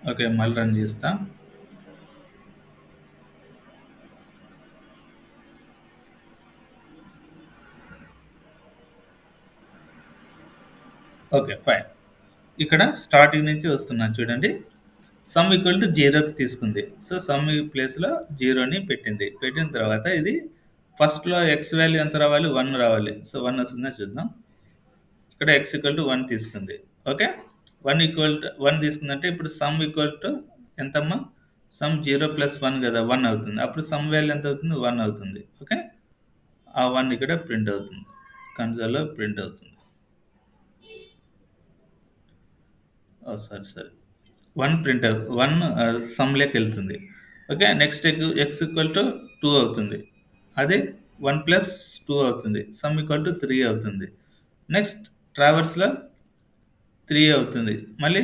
ఓకే. మళ్ళీ రన్ చేస్తా. ఓకే. ఫైన్. ఇక్కడ స్టార్టింగ్ నుంచి వస్తున్నాను చూడండి. సమ్ ఈక్వల్ టు 0కి తీసుకుంది. సో, సమ్ ప్లేస్‌లో 0ని పెట్టింది. పెట్టిన తర్వాత ఇది ఫస్ట్‌లో ఎక్స్ వాల్యూ ఎంత రావాలి? 1 రావాలి. సో, 1 వస్తుందా చూద్దాం. ఇక్కడ ఎక్స్ ఈక్వల్ టు 1 తీసుకుంది. ఓకే. 1 తీసుకుందంటే ఇప్పుడు సమ్ ఈక్వల్ టు ఎంతమ్మా? సమ్ 0 ప్లస్ 1 కదా! 1 అవుతుంది. అప్పుడు సమ్ వాల్యూ ఎంత అవుతుంది? 1 అవుతుంది. ఓకే. ఆ 1 ఇక్కడ ప్రింట్ అవుతుంది. కన్సోల్‌లో ప్రింట్ అవుతుంది. ఓహ్! సారీ. 1 ప్రింట్ 1 సమ్‌లోకి వెళ్తుంది. Okay. Next X equal to 2 అవుతుంది. అది 1 ప్లస్ 2 అవుతుంది. సమ్ ఈక్వల్ టు 3 అవుతుంది. నెక్స్ట్ ట్రావర్స్‌లో 3 అవుతుంది. మళ్ళీ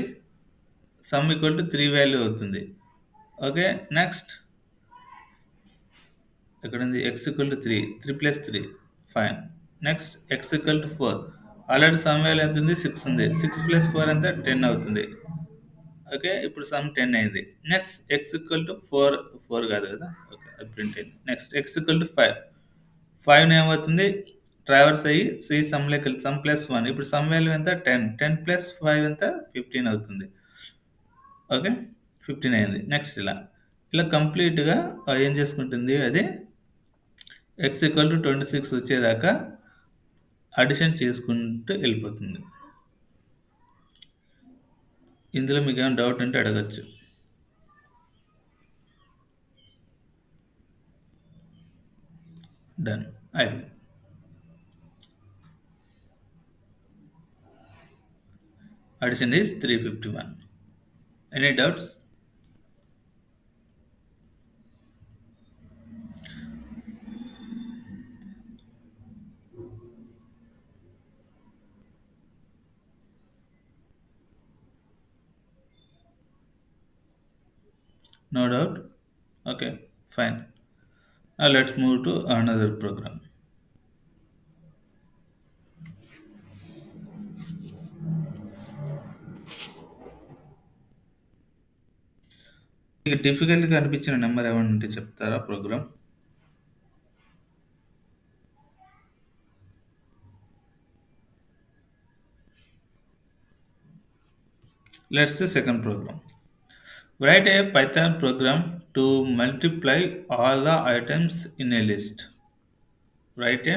సమ్ ఈక్వల్ టు 3 వాల్యూ అవుతుంది. ఓకే. నెక్స్ట్ ఎక్కడుంది? X equal to 3. 3 plus 3 fine. Next X equal to 4. Already some value ఎంత ఉంది? 6 ఉంది. 6 ప్లస్ 4 ఎంత? 10 అవుతుంది. ఓకే. ఇప్పుడు సమ్ 10 అయింది. నెక్స్ట్ ఎక్స్ ఈక్వల్ టు 4 కాదు కదా! ఓకే. అది ప్రింట్ అయింది. Next X equal to 5. 5 ఏమవుతుంది? ట్రావర్స్ అయ్యి సమ్‌లోకి వెళ్తుంది. Sum plus 1. ఇప్పుడు సమ్ వాల్యూ ఎంత? 10. 10 ప్లస్ 5 ఎంత? 15 అవుతుంది. ఓకే. 15 అయింది. నెక్స్ట్ ఇలా కంప్లీట్‌గా ఏం చేసుకుంటుంది అది ఎక్స్ ఈక్వల్ టు 26 వచ్చేదాకా అడిషన్ చేసుకుంటూ వెళ్ళిపోతుంది. ఇందులో మీకేమైనా డౌట్ ఉంటే అడగొచ్చు. డన్. అయిపోయింది. Addition is 351. Any doubts? No doubt? Okay, fine. Now let's move to another program. మీకు డిఫికల్ట్‌గా అనిపించిన నెంబర్ ఏమైనా ఉంటే చెప్తారా programme? Let's see second program. Write a Python program to multiply all the items in a list. Write a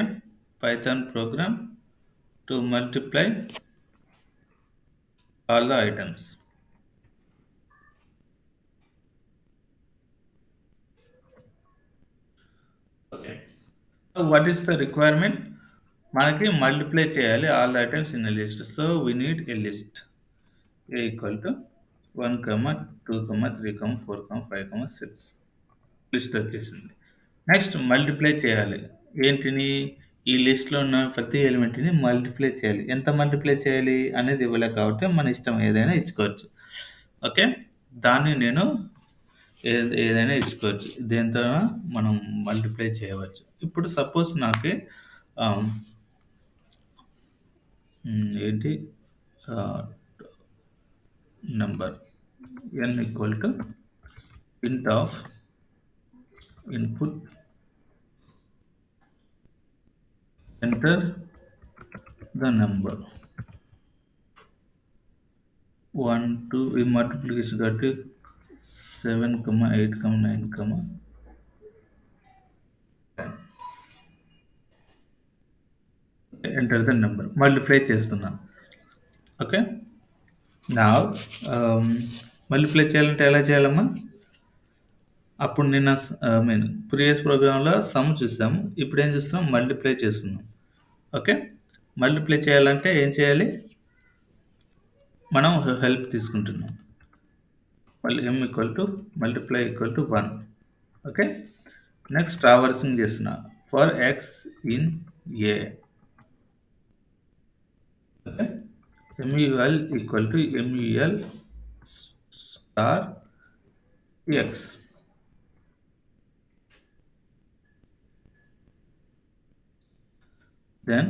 Python program to multiply all the items. Okay. So what is the requirement? మనకి multiply చేయాలి all items in a list. So we need a list. A equal to 1, 2, 3, 4, 5, 6 list వచ్చేసింది. Next multiply చేయాలి. ఏంటిని? ఈ లిస్ట్‌లో ఉన్న ప్రతి ఎలిమెంట్‌ని multiply చేయాలి. ఎంత మల్టిప్లై చేయాలి అనేది ఇవ్వలే కాబట్టి మన ఇష్టం ఏదైనా ఇచ్చుకోవచ్చు. ఓకే. దాన్ని నేను ఏదైనా ఇచ్చుకోవచ్చు. దేనితోనైనా మనం మల్టిప్లై చేయవచ్చు. ఇప్పుడు సపోజ్ నాకు ఆహ్ ఏంటి number n equal to int of input, enter the number 1 2 ఈ multiplication కాబట్టి 7 8 9 10. ఎంటర్ ద నెంబర్ మల్టిప్లై చేస్తున్నా. ఓకే, నా మల్టిప్లై చేయాలంటే ఎలా చేయాలమ్మా? అప్పుడు నిన్న మీన్ ప్రీవియస్ ప్రోగ్రాంలో సమ్ చూసాము, ఇప్పుడు ఏం చూస్తున్నాం? మల్టిప్లై చేస్తున్నాం. ఓకే, మల్టిప్లై చేయాలంటే ఏం చేయాలి? మనం హెల్ప్ తీసుకుంటున్నాం. మళ్ళీ m equal to multiply equal to 1. Okay, next traversing చేస్తున్నా. For x in a. Okay, mul equal to mul star x. Then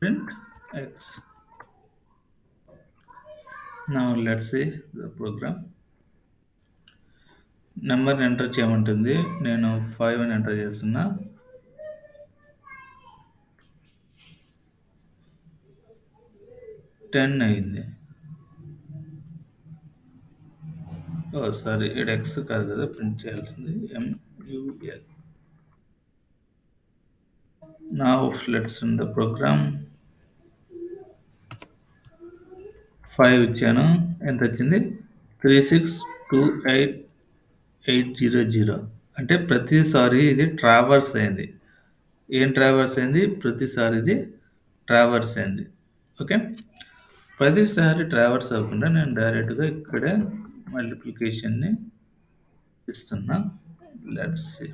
print x. Now let's see the program. నెంబర్ని enter చేయమంటుంది. నేను 5 అని ఎంటర్ చేస్తున్నా. 10 అయింది. ఓ sorry, ఇక్కడ X కాదు కదా print చేయాల్సింది, MUL. Now let's run the program. 5 ఇచ్చాను, ఎంత వచ్చింది? 3628800. అంటే ప్రతిసారి ఇది ట్రావర్స్ అయింది. ఏం ట్రావర్స్ అయింది? ప్రతిసారి ఇది ట్రావర్స్ అయింది. ఓకే, ప్రతిసారి ట్రావర్స్ అవ్వకుండా నేను డైరెక్ట్గా ఇక్కడే మల్టిప్లికేషన్ని ఇస్తున్నా. Let's see.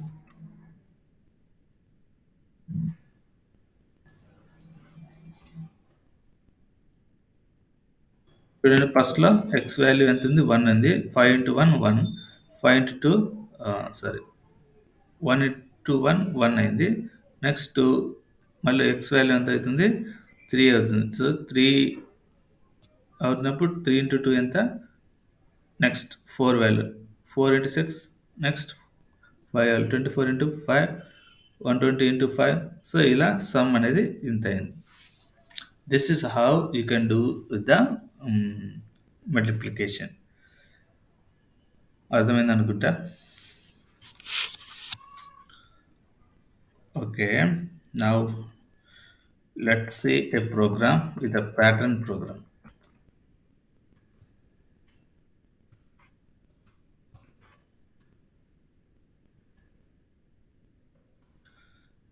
చూడండి, ఫస్ట్లో ఎక్స్ వాల్యూ ఎంత ఉంది? 1 ఉంది. 5 ఇంటూ 1 1, 5 ఇంటూ 2 సారీ 1 ఇంటూ 1 1 అయింది. నెక్స్ట్ మళ్ళీ ఎక్స్ వాల్యూ ఎంత అవుతుంది? 3 అవుతుంది. సో 3 అవుతున్నప్పుడు 3 ఇంటూ 2 ఎంత? Next 4 value, 4 into 6, next 5 value, 24 into 5, 120 into 5. So ఇలా సమ్ అనేది ఇంత అయింది. This is how you can do with the multiplication. అర్థమైంది అనుకుంటా. Okay, now let's see a program with a pattern program.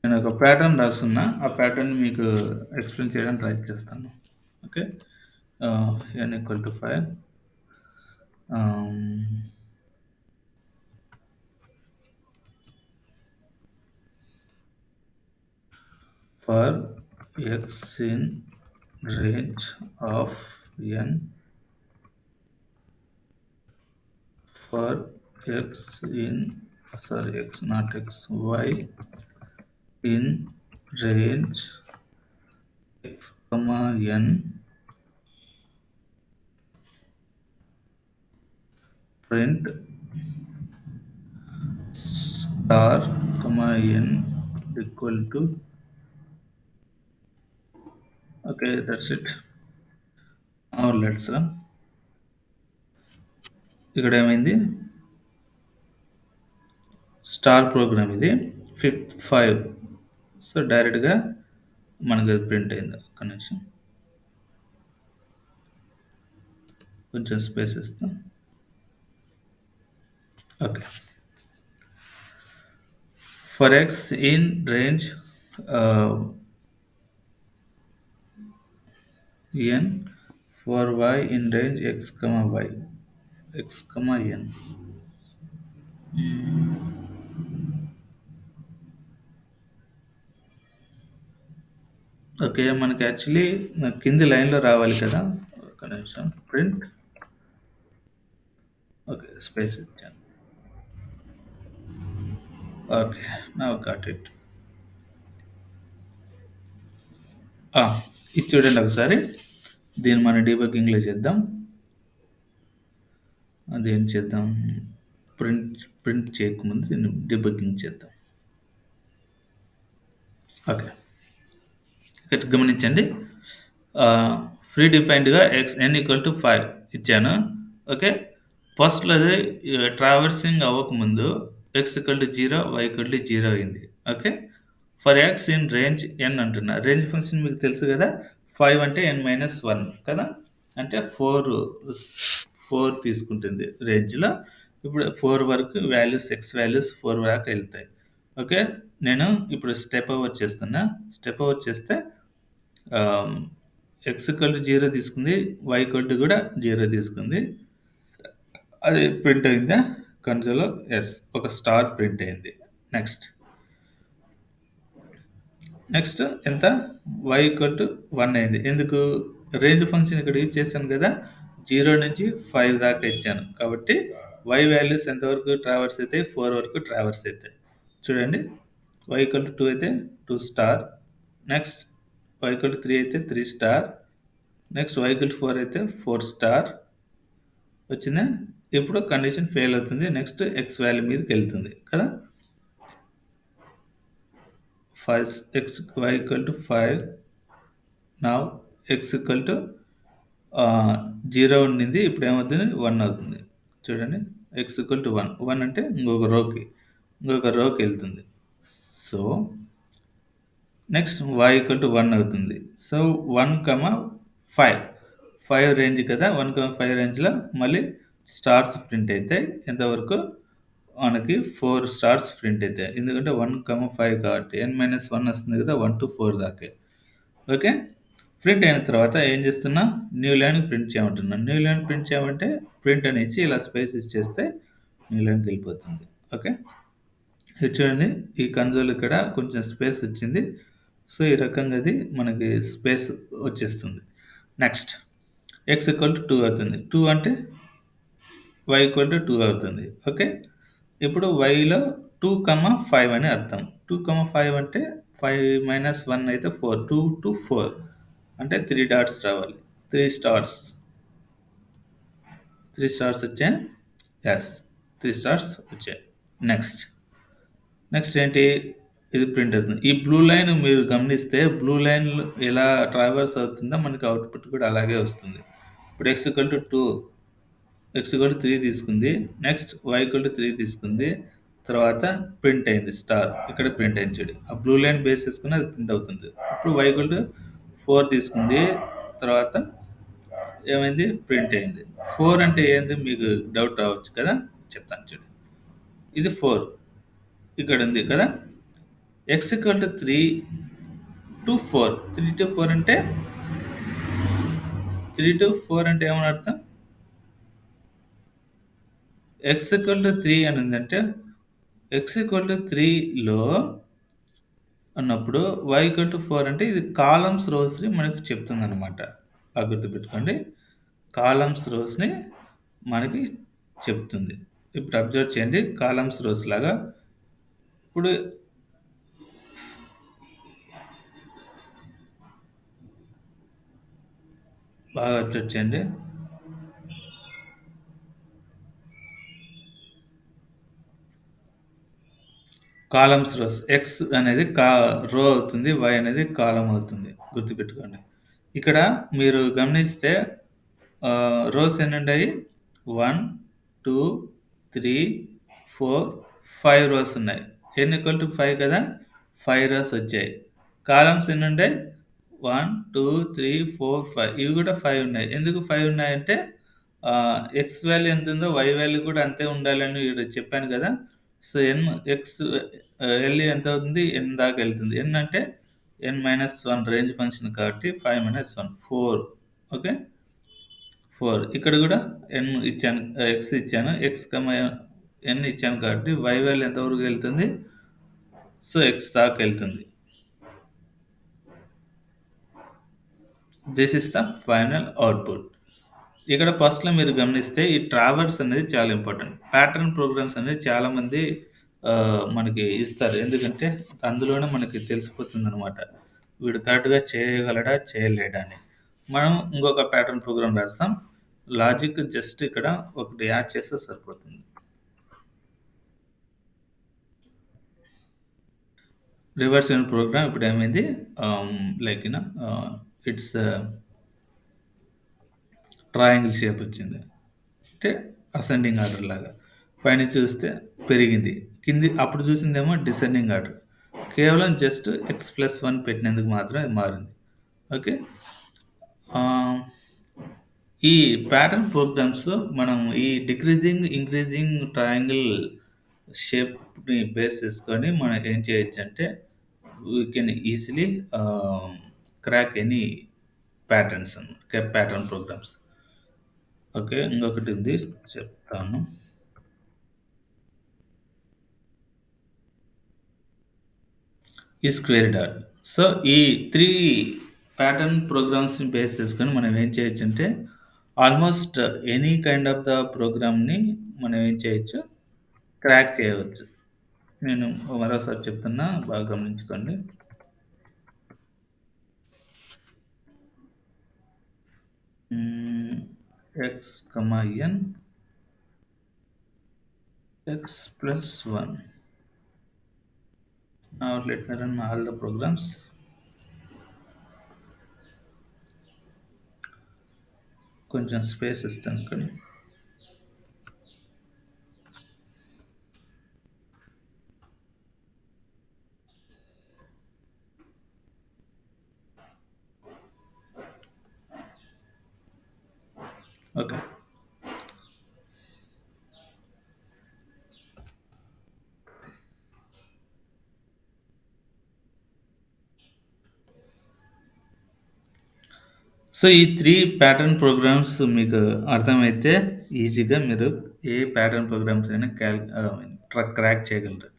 నేను ఒక ప్యాటర్న్ రాస్తున్నా, ఆ ప్యాటర్న్ మీకు ఎక్స్ప్లెయిన్ చేయడానికి ట్రై చేస్తాను. Okay, n equal to 5. For x in range of n, for x in, sorry, x not x, y in range x comma n, print star comma n equal to, okay, that's it. Now let's run. ఇక్కడ ఏమైంది? Star programme ఇది 5. So డైరెక్ట్గా మనకు అది print అయింది. ఒక్క నిమిషం, కొంచెం స్పేస్ ఇస్తాం. Okay, for X in range n, for y in range x comma y, x comma n. Okay, మనకి యాక్చువల్లీ కింది లైన్లో రావాలి కదా. ఒక నిమిషం, ప్రింట్. ఓకే, స్పేస్ ఇచ్చాను. Okay, now got it. ఆ! ఇది చూడండి ఒకసారి. దీన్ని మనం డీబగ్గింగ్‌లో చేద్దాం. అదేం చేద్దాం? ప్రింట్ చేయకముందు దీన్ని డీబగ్గింగ్ చేద్దాం. ఓకే. ఇక్కడ గమనించండి. ప్రీ డిఫైన్డ్‌గా n = 5 ఇచ్చాను. ఓకే. ఫస్ట్‌లో అది ట్రావర్సింగ్ అవ్వకముందు x = 0, y = 0 అయింది. Okay. For x in range n అంటున్నా. రేంజ్ ఫంక్షన్ మీకు తెలుసు గదా! 5 అంటే n-1 కదా! అంటే 4 తీసుకుంటుంది రేంజ్‌లో. ఇప్పుడు 4 వరకు వాల్యూస్ x వాల్యూస్ 4 వరకు ఎళ్తాయి. ఓకే. నేను ఇప్పుడు స్టెప్ ఓవర్ చేస్తున్నా. స్టెప్ ఓవర్ చేస్తే ఆహ్, x = 0 తీసుకుంది. y = కూడా 0 తీసుకుంది. అది ప్రింట్ అయిందా? కన్సోల్‌లో యెస్. ఒక స్టార్ ప్రింట్ అయింది. నెక్స్ట్. నెక్స్ట్ ఎంత? y = 1 అయింది. ఎందుకు? రేంజ్ ఫంక్షన్ ఇక్కడ యూజ్ చేశాను గదా! 0 నుంచి 5 దాకా ఇచ్చాను. కాబట్టి y వాల్యూస్ ఎంతవరకు ట్రావర్స్ అయితాయి? 4 వరకు ట్రావర్స్ అయితాయి. చూడండి. y = 2 అయితే 2 స్టార్. నెక్స్ట్ y = 3 అయితే 3 స్టార్. నెక్స్ట్ y = 4 అయితే 4 స్టార్. వచ్చిందా? ఇప్పుడు కండిషన్ ఫెయిల్ అవుతుంది. నెక్స్ట్ x వాల్యూ మీదకెళ్తుంది కదా! 5 y = 5. నౌ x = 0 ఉండింది. ఇప్పుడు ఏమవుతుంది? 1 అవుతుంది. చూడండి. x = 1. 1 అంటే ఇంకొక రోకెళ్తుంది. సో, నెక్స్ట్ y = 1 అవుతుంది. సో, 1, 5. 5 రేంజ్ కదా! 1, 5 రేంజ్‌లో మళ్ళీ స్టార్స్ ప్రింట్ అయితాయి. ఎంతవరకు? మనకి 4 స్టార్స్ ప్రింట్ అయితాయి. ఎందుకంటే 1, 5 కాబట్టి n-1 వస్తుంది కదా! 1-4 దాకే. ఓకే. ప్రింట్ అయిన తర్వాత ఏం చేస్తున్నా? న్యూ లైన్ ప్రింట్ చేయమంటున్నా. న్యూ లైన్ ప్రింట్ చేయమంటే ప్రింట్ అని ఇచ్చి ఇలా స్పేస్ ఇచ్చేస్తే న్యూ లైన్‌కెళ్ళిపోతుంది. ఓకే. ఇది చూడండి. ఈ కన్సోల్ ఇక్కడ కొంచెం స్పేస్ వచ్చింది. సో, ఈ రకంగా అది మనకి స్పేస్ వచ్చేస్తుంది. నెక్స్ట్ x = 2 అవుతుంది. 2 అంటే y = 2 అవుతుంది. ఓకే. ఇప్పుడు yలో 2, 5 అని అర్థం. 2, 5 అంటే 5-1 అయితే 4. 2-4 అంటే 3 డాట్స్ రావాలి. 3 స్టార్స్. 3 స్టార్స్ వచ్చాయా? యెస్. 3 స్టార్స్ వచ్చాయి. నెక్స్ట్. నెక్స్ట్ ఏంటి? ఇది ప్రింట్ అవుతుంది. ఈ బ్లూ లైన్ మీరు గమనిస్తే బ్లూ లైన్ ఎలా ట్రావర్స్ అవుతుందో మనకి అవుట్‌పుట్ కూడా అలాగే వస్తుంది. ఇప్పుడు x = 3 తీసుకుంది. నెక్స్ట్ y = 3 తీసుకుంది. తర్వాత ప్రింట్ అయింది స్టార్. ఇక్కడ ప్రింట్ అయింది చూడు. ఆ బ్లూ లైన్ బేస్ చేసుకొని అది ప్రింట్ అవుతుంది. ఇప్పుడు y = 4 తీసుకుంది. తర్వాత ఏమైంది? ప్రింట్ అయింది. 4 అంటే ఏంది? మీకు డౌట్ రావచ్చు కదా! చెప్తాను చూడు. ఇది 4 ఇక్కడ ఉంది కదా! x = 3-4. 3-4 అంటే 3-4 అంటే ఏమని అర్థం? x = 3 అని ఉందంటే x = 3లో అన్నప్పుడు y = 4 అంటే ఇది కాలమ్స్, రోస్‌ని మనకు చెప్తుందనమాట. బాగా గుర్తుపెట్టుకోండి. కాలమ్స్, రోస్‌ని మనకి చెప్తుంది. ఇప్పుడు అబ్జర్వ్ చేయండి. కాలమ్స్, రోస్ లాగా. ఇప్పుడు బాగా అబ్జర్వ్ చేయండి. Columns, rose. x అనేది రో అవుతుంది. y అనేది కాలమ్ అవుతుంది. గుర్తుపెట్టుకోండి. ఇక్కడ మీరు గమనిస్తే రోస్ ఎన్నుండాయి? 1, 2, 3, 4, 5 రోస్ ఉన్నాయి. n = 5 కదా! 5 రోస్ వచ్చాయి. కాలమ్స్ ఎన్నుండాయి? 1, 2, 3, 4, 5 ఇవి కూడా 5 ఉన్నాయి. ఎందుకు 5 ఉన్నాయంటే x వాల్యూ ఎంతుందో y వాల్యూ కూడా అంతే ఉండాలని ఈడ చెప్పాను కదా! సో, వాల్యూ ఎంత అవుతుంది? n దాకా ఎళ్తుంది. n అంటే n-1 రేంజ్ ఫంక్షన్ కాబట్టి 5-1 4. ఓకే. 4 ఇక్కడ కూడా n ఇచ్చాను. x ఇచ్చాను. n ఇచ్చాను కాబట్టి y వాల్యూ ఎంత వరకు ఎళ్తుంది? సో, x దాకా ఎళ్తుంది. This is the final output. ఇక్కడ ఫస్ట్‌లో మీరు గమనిస్తే ఈ ట్రావర్స్ అనేది చాలా ఇంపార్టెంట్. ప్యాటర్న్ ప్రోగ్రామ్స్ అనేది చాలామంది మనకి ఇస్తారు. ఎందుకంటే అందులోనే మనకి తెలిసిపోతుందనమాట. వీడు కరెక్ట్‌గా చేయగలడా? చేయలేడా? అని. మనం ఇంకొక ప్యాటర్న్ ప్రోగ్రామ్ రాస్తాం. లాజిక్ జస్ట్ ఇక్కడ ఒకటి యాడ్ చేస్తే సరిపోతుంది. రివర్స్ ఇన్ ప్రోగ్రామ్ ఇప్పుడేమైంది? లైక్ ఇట్స్ ట్రయాంగిల్ షేప్ వచ్చింది. అంటే అసెండింగ్ ఆర్డర్ లాగా. పైనుంచి చూస్తే పెరిగింది. అప్పుడు చూసిందేమో డిసెండింగ్ ఆర్డర్. కేవలం జస్ట్ x+1 పెట్టినందుకు మాత్రమే అది మారింది. ఓకే. ఆహ్, ఈ ప్యాటర్న్ ప్రోగ్రామ్స్ మనం ఈ డిక్రీజింగ్, ఇంక్రీజింగ్ ట్రయాంగిల్ షేప్‌ని బేస్ చేసుకొని మనం ఏం చేయొచ్చంటే we can easily crack any patterns అన్నమాట. Pattern programs. ఓకే. ఇంకొకటుంది చెప్తాను. ఈ స్క్వేర్ డాట్. సో, ఈ 3 ప్యాటర్న్ ప్రోగ్రామ్స్‌ని బేస్ చేసుకొని మనం ఏం చేయొచ్చంటే, almost any kind of the ప్రోగ్రామ్‌ని మనం ఏం చేయొచ్చు, క్రాక్ చేయవచ్చు. నేను మరోసారి చెప్తున్నా బాగా గమనించుకోండి. x, n x+1. Now let me run all the programs. కొంచెం స్పేస్ ఇస్తాను కానీ. ఓకే. సో, ఈ 3 ప్యాటర్న్ ప్రోగ్రామ్స్ మీకు అర్థమైతే ఈజీగా మీరు ఏ ప్యాటర్న్ ప్రోగ్రామ్స్ అయినా క్రాక్ చేయగలరు.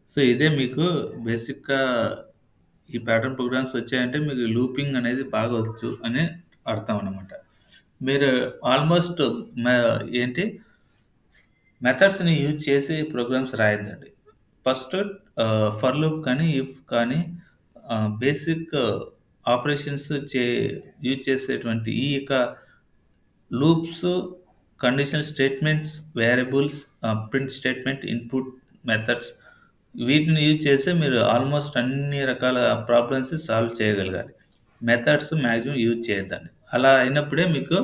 సో, ఇదే మీకు బేసిక్‌గా ఈ ప్యాటర్న్ ప్రోగ్రామ్స్ వచ్చాయంటే మీకు లూపింగ్ అనేది బాగా వచ్చు అని అర్థం అన్నమాట. మీరు ఆల్‌మోస్ట్ మ ఏంటి మెథడ్స్‌ని యూజ్ చేసి ప్రోగ్రామ్స్ రాయొద్దండి. ఫస్ట్ ఫర్ లూప్ కానీ, ఇఫ్ కానీ బేసిక్ ఆపరేషన్స్ యూజ్ చేసేటువంటి ఈ యొక్క loops, conditional statements, variables, print statement, input methods వీటిని యూజ్ చేసి మీరు ఆల్‌మోస్ట్ అన్ని రకాల ప్రాబ్లమ్స్ సాల్వ్ చేయగలగాలి. మెథడ్స్ మాక్సిమం యూజ్ చేయొద్దండి. అలా అయినప్పుడే మీకు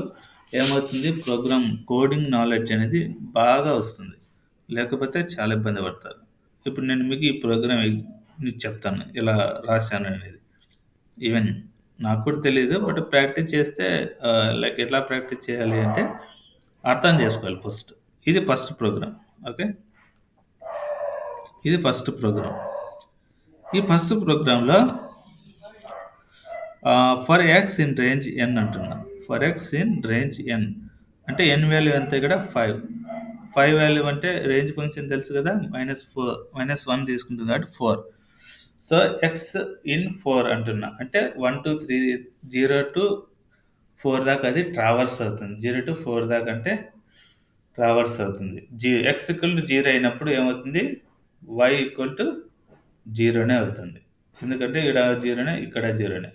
ఏమవుతుంది ప్రోగ్రామ్ కోడింగ్ నాలెడ్జ్ అనేది బాగా వస్తుంది. లేకపోతే చాలా ఇబ్బంది పడతారు. ఇప్పుడు నేను మీకు ఈ ప్రోగ్రామ్ మీకు చెప్తాను ఎలా రాశాననేది. ఈవెన్ నాకు కూడా తెలీదు. బట్ ప్రాక్టీస్ చేస్తే లైక్ ఎట్లా ప్రాక్టీస్ చేయాలి అంటే అర్థం చేసుకోవాలి ఫస్ట్. ఇది ఫస్ట్ ప్రోగ్రామ్. ఓకే. ఇది ఫస్ట్ ప్రోగ్రామ్. ఈ ఫస్ట్ ప్రోగ్రామ్‌లో ఫర్ ఎక్స్ ఇన్ రేంజ్ ఎన్ అంటున్నా. ఫర్ ఎక్స్ ఇన్ రేంజ్ ఎన్ అంటే ఎన్ వాల్యూ ఎంత ఇక్కడ 5. 5 వాల్యూ అంటే రేంజ్ ఫంక్షన్ తెలుసు కదా! -1 తీసుకుంటుంది కాబట్టి 4. సో, ఎక్స్ ఇన్ 4 అంటున్నా. అంటే 0-4 దాకా అది ట్రావర్స్ అవుతుంది. 0-4 దాకా అంటే ట్రావర్స్ అవుతుంది. ఎక్స్ ఈక్వల్ టు 0 అయినప్పుడు ఏమవుతుంది? వై ఈక్వల్ టు 0నే అవుతుంది. ఎందుకంటే ఈడ 0నే, ఇక్కడ 0నే.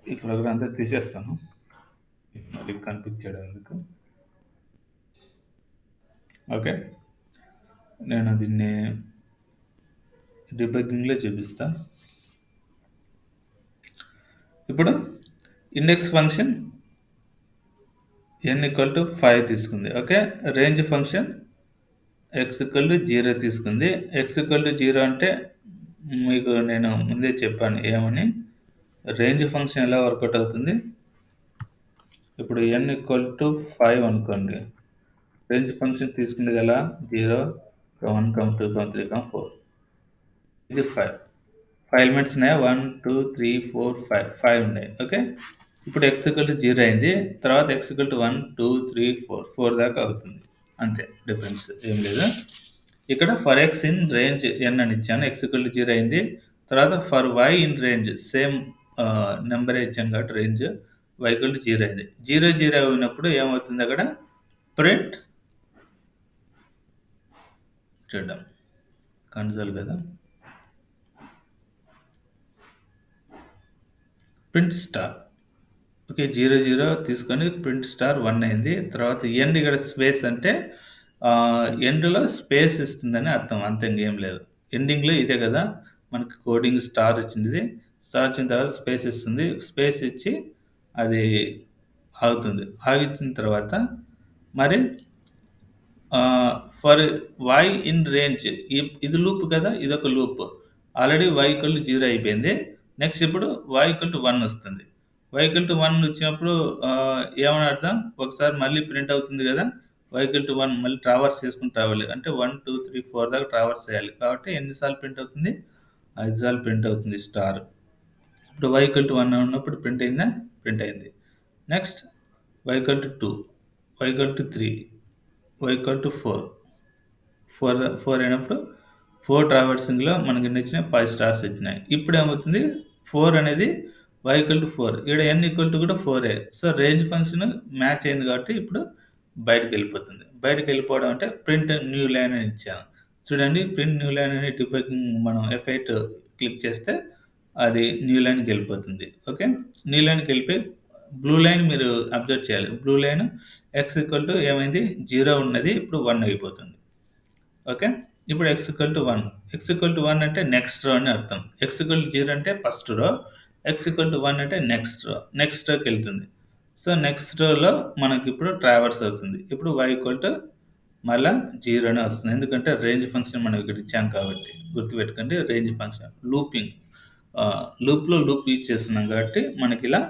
ఈ ప్రోగ్రామ్ అంతా తీసేస్తాను. మళ్ళీ కనిపించడానికి. ఓకే. నేను దీన్ని డీబగ్గింగ్‌లో చూపిస్తా. ఇప్పుడు index function n equal to 5 తీసుకుంది. Okay. Range function x equal to 0 తీసుకుంది. x ఈక్వల్ టు 0 అంటే మీకు నేను ముందే చెప్పాను ఏమని. రేంజ్ ఫంక్షన్ ఎలా వర్కౌట్ అవుతుంది? ఇప్పుడు n ఈక్వల్ టు 5 అనుకోండి. రేంజ్ ఫంక్షన్ తీసుకునేది ఎలా? 0, 1, 2, 3, 4. ఇది 5. 5 ఎలిమెంట్స్ ఉన్నాయా? 1, 2, 3, 4, 5. 5 ఉన్నాయి. ఓకే. ఇప్పుడు x ఈక్వల్ టు 0 అయింది. తర్వాత x ఈక్వల్ టు 1, 2, 3, 4. 4 దాకా అవుతుంది. అంతే డిఫరెన్స్ ఏం లేదు. ఇక్కడ for x in range n అని ఇచ్చాను. x ఈక్వల్ టు 0 అయింది. తర్వాత for y in range same నంబరే ఇచ్చాను కాబట్టి రేంజ్ y ఈక్వల్ టు 0 అయింది. 0, 0 అయినప్పుడు ఏమవుతుంది అక్కడ? ప్రింట్ చూద్దాం. కన్సోల్ కదా! Print star. ఓకే. 0, 0 తీసుకొని ప్రింట్ స్టార్ 1 అయింది. తర్వాత ఎండ్ ఇక్కడ స్పేస్ అంటే ఎండ్‌లో స్పేస్ ఇస్తుందని అర్థం. అంతే ఇంకేం లేదు. ఎండింగ్‌లో ఇదే కదా! మనకి కోడింగ్ స్టార్ వచ్చిందిది. స్టార్ వచ్చిన తర్వాత స్పేస్ ఇస్తుంది. స్పేస్ ఇచ్చి అది ఆగుతుంది. ఆగిచ్చిన తర్వాత మరి ఫర్ వై ఇన్ రేంజ్ ఇది లూప్ కదా! ఇదొక లూప్. ఆల్రెడీ y = 0 అయిపోయింది. నెక్స్ట్ ఇప్పుడు y = 1 వస్తుంది. y = 1 వచ్చినప్పుడు ఏమని అర్థం? ఒకసారి మళ్ళీ ప్రింట్ అవుతుంది కదా! y = 1 మళ్ళీ ట్రావర్స్ చేసుకుంటూ రావాలి. అంటే 1, 2, 3, 4 దాకా ట్రావర్స్ చేయాలి. కాబట్టి ఎన్ని సార్లు ప్రింట్ అవుతుంది? 5 సార్లు ప్రింట్ అవుతుంది స్టార్. ఇప్పుడు y = 1 ఉన్నప్పుడు ప్రింట్ అయిందా? ప్రింట్ అయింది. Next y = 2, y = 3, y = 4. 4 అయినప్పుడు 4 ట్రావర్సింగ్‌లో మనకి ఎన్నొచ్చినాయి? 5 స్టార్స్ వచ్చినాయి. ఇప్పుడేమవుతుంది? 4 అనేది y = 4. ఈడ n = కూడా 4 సో, రేంజ్ ఫంక్షన్ మ్యాచ్ అయింది కాబట్టి ఇప్పుడు బయటికెళ్ళిపోతుంది. బయటికెళ్ళిపోవడం అంటే ప్రింట్ న్యూ లైన్ అని ఇచ్చాను. చూడండి ప్రింట్ న్యూ లైన్ అని డీబగ్గింగ్ మనం F8 క్లిక్ చేస్తే అది న్యూ లైన్‌కెళ్ళిపోతుంది. ఓకే. న్యూ లైన్‌కెళ్ళిపోయి బ్లూ లైన్ మీరు అబ్జర్వ్ చేయాలి. బ్లూ లైన్ x ఏమైంది? 0 ఉన్నది. ఇప్పుడు 1 అయిపోతుంది. ఓకే. ఇప్పుడు x = 1 అంటే నెక్స్ట్ రో అని అర్థం. x = 0 అంటే ఫస్ట్ రో. x = 1 అంటే నెక్స్ట్ రో. నెక్స్ట్ రోకెళ్తుంది. సో, నెక్స్ట్ రోలో మనకిప్పుడు ట్రావర్స్ అవుతుంది. ఇప్పుడు y మళ్ళా 0 అనే వస్తుంది. ఎందుకంటే రేంజ్ ఫంక్షన్ మనం ఇక్కడ ఇచ్చాం కాబట్టి. గుర్తుపెట్టుకోండి రేంజ్ ఫంక్షన్. లూపింగ్ లూప్‌లో లూప్ యూజ్ చేస్తున్నాం కాబట్టి మనకిలా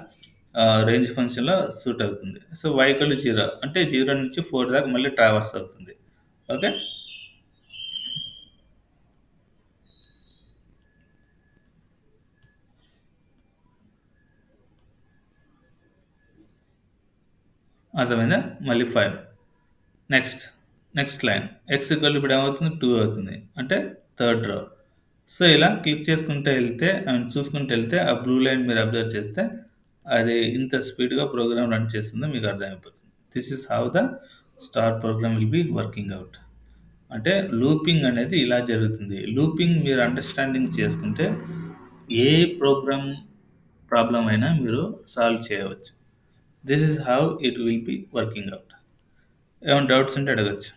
రేంజ్ ఫంక్షన్‌లో సూట్ అవుతుంది. సో, y = 0 అంటే 0 నుంచి 4 దాకా మళ్ళీ ట్రావర్స్ అవుతుంది. ఓకే. అర్థమైందా? మళ్ళీ 5. నెక్స్ట్, నెక్స్ట్ లైన్ ఇప్పుడు ఏమవుతుంది? 2 అవుతుంది. అంటే థర్డ్ రో. సో, ఇలా క్లిక్ చేసుకుంటూ ఎళ్తే చూసుకుంటూ ఎళ్తే ఆ బ్లూ లైన్ మీరు అబ్జర్వ్ చేస్తే అది ఇంత స్పీడ్‌గా ప్రోగ్రామ్ రన్ చేస్తుందో మీకు అర్థమైపోతుంది. This is how the star program will be working out. అంటే లూపింగ్ అనేది ఇలా జరుగుతుంది. లూపింగ్ మీరు అండర్‌స్టాండింగ్ చేసుకుంటే ఏ ప్రోగ్రామ్ ప్రాబ్లమ్ అయినా మీరు సాల్వ్ చేయవచ్చు. This is how it will be working out. ఏమైనా డౌట్స్ ఉంటే అడగొచ్చు.